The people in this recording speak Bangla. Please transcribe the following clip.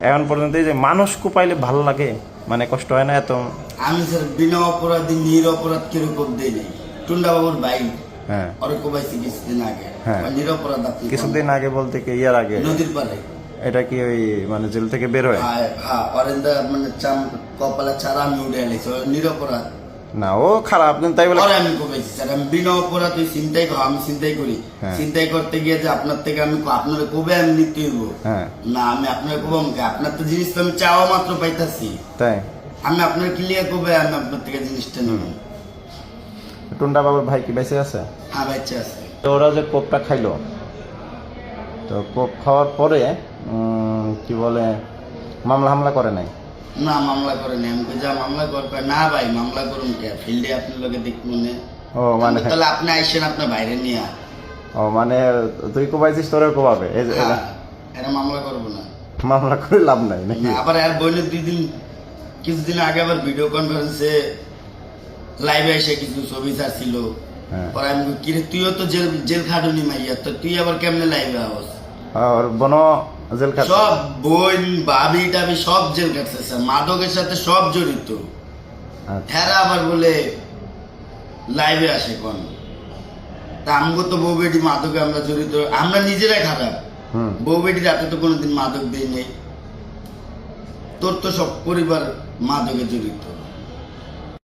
এখন পর্যন্ত এই যে মানুষ কুপাইলে ভালো লাগে, মানে কষ্ট হয় না এত? আমি স্যার বিনা অপরাধী নিরপরাধ কিরকম দেই নাই। টুন্ডা বাবুর ভাই হ্যাঁ ওরে কোবাইছি কিছুদিন আগে। হ্যাঁ। নিরপরাধ আপনি কিছুদিন আগে বলতে কি ইয়ার আগে? নদীর পাড়ে। এটা কি ওই মানে জেল থেকে বের হয়? হ্যাঁ অরেন্দা মানে কপালে চারা আমি উঠে আনিছি, নিরপরাধ না ও খারাপ, কিন্তু তাই বলে পরে আমি কোবাইছি স্যার। আমি বিনা অপরাধ ওই চিন্তাই আমি চিন্তাই করি। হ্যাঁ। চিন্তাই করতে গিয়ে যে আপনার থেকে আমি আপনার কবে আমি নিতে হইব। হ্যাঁ না আমি আপনার কোবাম কে, আপনার তো জিনিস তো আমি চাওয়া মাত্র পাইতাছি। তাই আমি আপনার ক্লিয়ার কবে আমি আপনার থেকে জিনিসটা নেব। টুন্ডা বাবুর ভাই কি বেঁচে আছে? হ্যাঁ বাচ্চা আছে। তো ওরা যে কোপটা খাইলো, তো কোপ খাওয়ার পরে কি বলে মামলা হামলা করে নাই? না মামলা করে নাই। আমি যা মামলা করবে না ভাই, মামলা করুন কে, ফিল্ডে আপনার লোকে দেখবো না। ও মানে তাহলে আপনি আইসেন আপনার বাইরে নিয়ে। ও মানে তুই কোপাইছিস, তোরে কোপাবে? এই যে এরা মামলা করবো না। মামলা করে লাভ নাই নাকি? আবার আর বইনের কিছুদিন আগে আবার ভিডিও কনফারেন্সে লাইভে এসে কিছু ছবি ছাড়ছিল। হ্যাঁ। পরে আমি কিরে তুইও তো জেল খাটুনি মাইয়া, তো তুই আবার কেমনে লাইভে আওয়াজ? আর বন জেল খাট সব বোন ভাবি টাবি সব জেল কাটছে স্যার, মাদকের সাথে সব জড়িত। হেরা আবার বলে লাইভে আসে কোন তা আমগো তো বউ বেটি মাদকে আমরা জড়িত, আমরা নিজেরাই খারাপ। বউ বেটির হাতে তো কোনোদিন মাদক দেই নেই। তোর তো সব পরিবার মাদকে জড়িত।